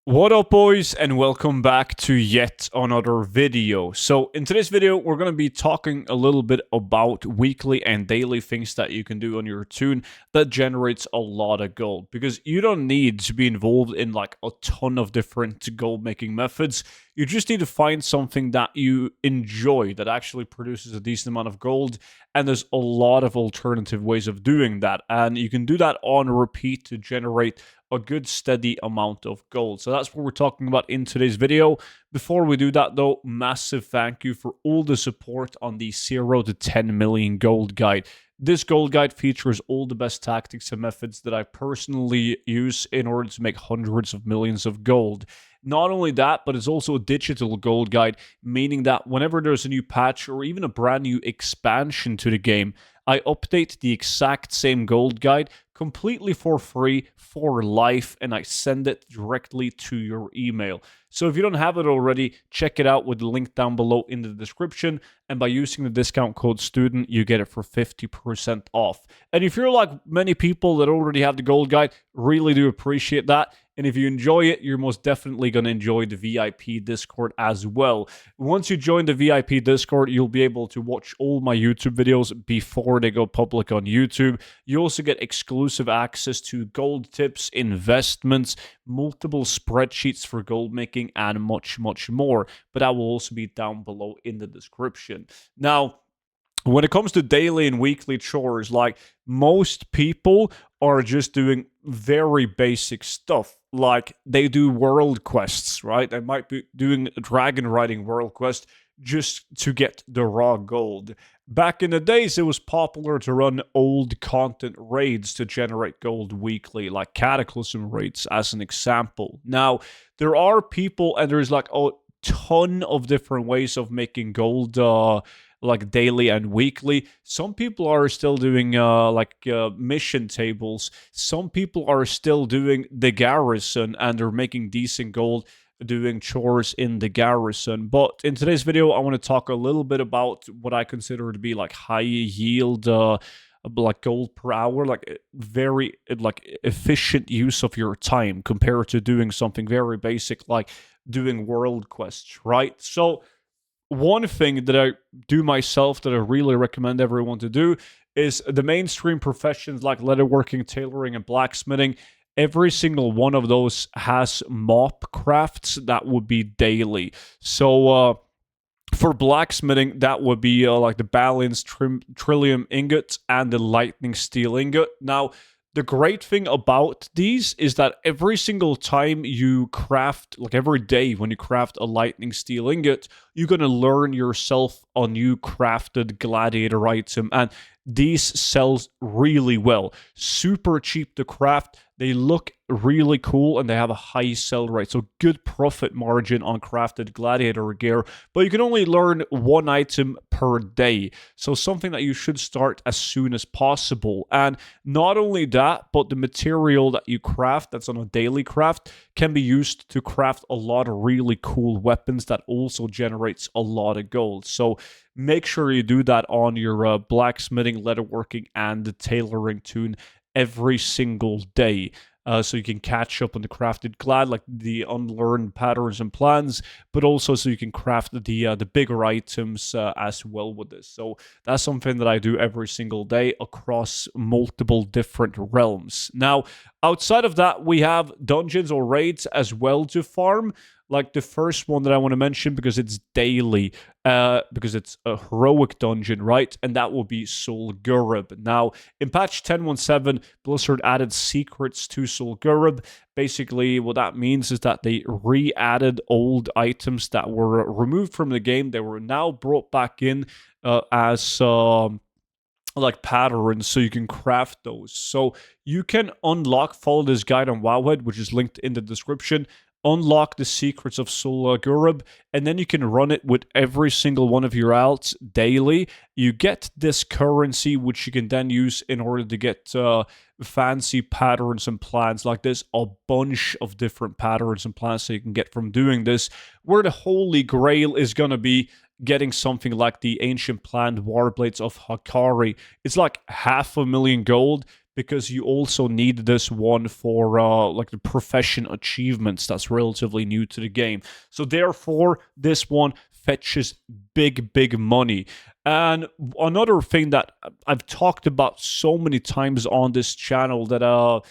What up, boys, and welcome back to yet another video. So in today's video, we're going to be talking a little bit about weekly and daily things that you can do on your toon that generates a lot of gold, because you don't need to be involved in like a ton of different gold making methods. You just need to find something that you enjoy that actually produces a decent amount of gold, and there's a lot of alternative ways of doing that, and you can do that on repeat to generate a good steady amount of gold. So that's what we're talking about in today's video. Before we do that though, massive thank you for all the support on the 0 to 10 million gold guide. This gold guide features all the best tactics and methods that I personally use in order to make hundreds of millions of gold. Not only that, but it's also a digital gold guide, meaning that whenever there's a new patch or even a brand new expansion to the game, I update the exact same gold guide completely for free for life, and I send it directly to your email. So if you don't have it already, check it out with the link down below in the description, and by using the discount code STUDENT, you get it for 50% off. And if you're like many people that already have the gold guide, really do appreciate that. And if you enjoy it, you're most definitely going to enjoy the VIP Discord as well. Once you join the VIP Discord, you'll be able to watch all my YouTube videos before they go public on YouTube. You also get exclusive access to gold tips, investments, multiple spreadsheets for gold making, and much, much more. But that will also be down below in the description. Now, when it comes to daily and weekly chores, like most people are just doing very basic stuff. Like they do world quests, right? They might be doing a dragon riding world quest just to get the raw gold. Back in the days, it was popular to run old content raids to generate gold weekly, like Cataclysm raids as an example. Now, there are people, and there's like a ton of different ways of making gold, like daily and weekly. Some people are still doing mission tables. Some people are still doing the garrison, and they're making decent gold doing chores in the garrison. But in today's video, I want to talk a little bit about what I consider to be like high yield like gold per hour, like very like efficient use of your time compared to doing something very basic like doing world quests, right? So one thing that I do myself that I really recommend everyone to do is the mainstream professions like leatherworking, tailoring, and blacksmithing. Every single one of those has mop crafts that would be daily. So for blacksmithing, that would be like the balanced trillium ingot and the lightning steel ingot. Now, the great thing about these is that every single time you craft, like every day when you craft a lightning steel ingot, you're going to learn yourself a new crafted gladiator item, and these sells really well. Super cheap to craft. They look really cool, and they have a high sell rate. So good profit margin on crafted gladiator gear, but you can only learn one item per day. So something that you should start as soon as possible. And not only that, but the material that you craft that's on a daily craft can be used to craft a lot of really cool weapons that also generates a lot of gold. So make sure you do that on your blacksmithing, leatherworking, and the tailoring toon every single day. So you can catch up on the crafted glad, like the unlearned patterns and plans, but also so you can craft the bigger items as well with this. So that's something that I do every single day across multiple different realms. Now, outside of that, we have dungeons or raids as well to farm. Like the first one that I want to mention because it's daily, because it's a heroic dungeon, right? And that will be Zul'Gurub. Now, in patch 10.17, Blizzard added secrets to Zul'Gurub. Basically, what that means is that they re-added old items that were removed from the game. They were now brought back in as like patterns, so you can craft those. So you can follow this guide on Wowhead, which is linked in the description, unlock the secrets of Zul'Gurub, and then you can run it with every single one of your alts daily. You get this currency, which you can then use in order to get fancy patterns and plans like this. A bunch of different patterns and plans that you can get from doing this, where the holy grail is going to be getting something like the ancient planned Warblades of Hakari. It's like 500,000 gold, because you also need this one for like the profession achievements that's relatively new to the game. So therefore, this one fetches big money. And another thing that I've talked about so many times on this channel that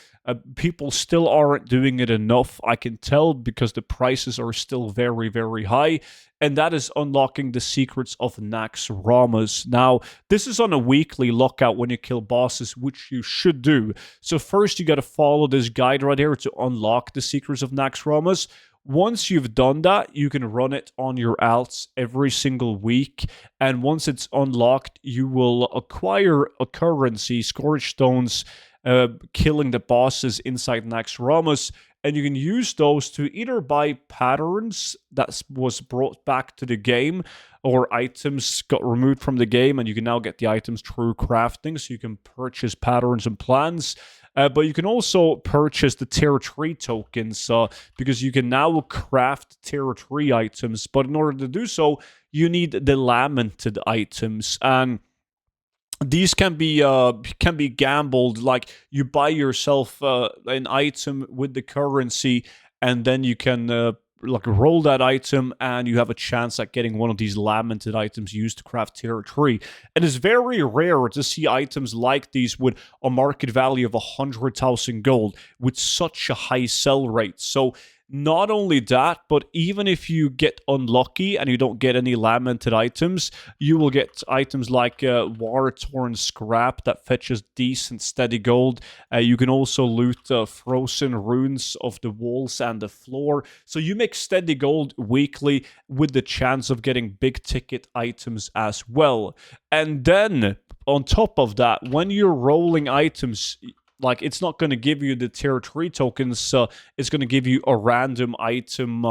people still aren't doing it enough. I can tell because the prices are still very high, and that is unlocking the secrets of Naxxramas. Now, this is on a weekly lockout when you kill bosses, which you should do. So first, you got to follow this guide right here to unlock the secrets of Naxxramas. Once you've done that, you can run it on your alts every single week. And once it's unlocked, you will acquire a currency, Scourge Stones, killing the bosses inside Naxxramas. And you can use those to either buy patterns that was brought back to the game, or items got removed from the game, and you can now get the items through crafting, so you can purchase patterns and plans. But you can also purchase the tier 3 tokens because you can now craft tier 3 items. But in order to do so, you need the lamented items. And these can be gambled. Like, you buy yourself an item with the currency, and then you can like roll that item, and you have a chance at getting one of these lamented items used to craft tier 3. And it's very rare to see items like these with a market value of 100,000 gold with such a high sell rate. So not only that, but even if you get unlucky and you don't get any lamented items, you will get items like war-torn scrap that fetches decent steady gold. You can also loot frozen runes of the walls and the floor. So you make steady gold weekly with the chance of getting big ticket items as well. And then on top of that, when you're rolling items, like, it's not going to give you the tier 3 tokens, it's going to give you a random item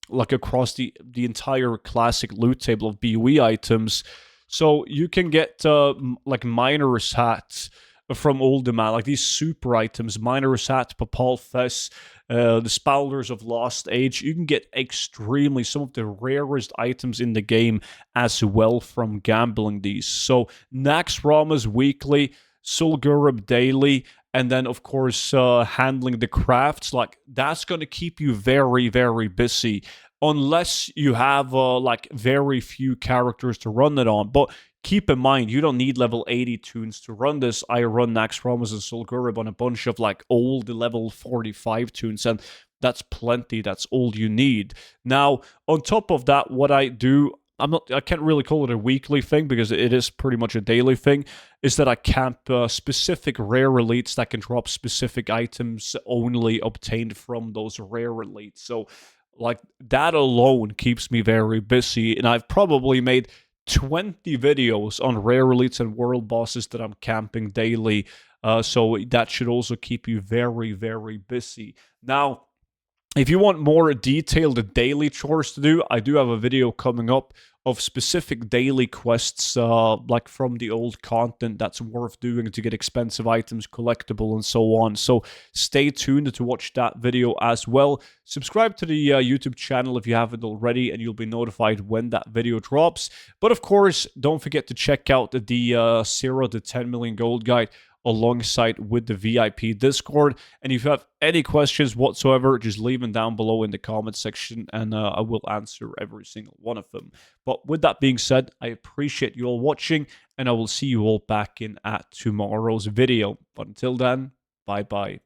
like across the entire classic loot table of BOE items. So you can get like Miner's Hat from Ultima, like these super items, Miner's Hat, Papal Fess, the Spoulders of Lost Age. You can get extremely some of the rarest items in the game as well from gambling these. So Naxxramas weekly, Zul'Gurub daily, and then of course handling the crafts, like that's going to keep you very busy, unless you have like very few characters to run it on. But keep in mind, you don't need level 80 tunes to run this. I run Naxxramas and Zul'Gurub on a bunch of like old level 45 tunes, and that's plenty. That's all you need. Now, on top of that, what I do, I can't really call it a weekly thing because it is pretty much a daily thing, is that I camp specific rare elites that can drop specific items only obtained from those rare elites. So, like, that alone keeps me very busy, and I've probably made 20 videos on rare elites and world bosses that I'm camping daily. So that should also keep you very busy. Now, if you want more detailed daily chores to do, I do have a video coming up of specific daily quests, like from the old content that's worth doing to get expensive items, collectible, and so on. So stay tuned to watch that video as well. Subscribe to the YouTube channel if you haven't already, and you'll be notified when that video drops. But of course, don't forget to check out the 0 to 10 million gold guide alongside with the VIP Discord. And if you have any questions whatsoever, just leave them down below in the comment section, and I will answer every single one of them. But with that being said, I appreciate you all watching, and I will see you all back in at tomorrow's video. But until then, bye bye.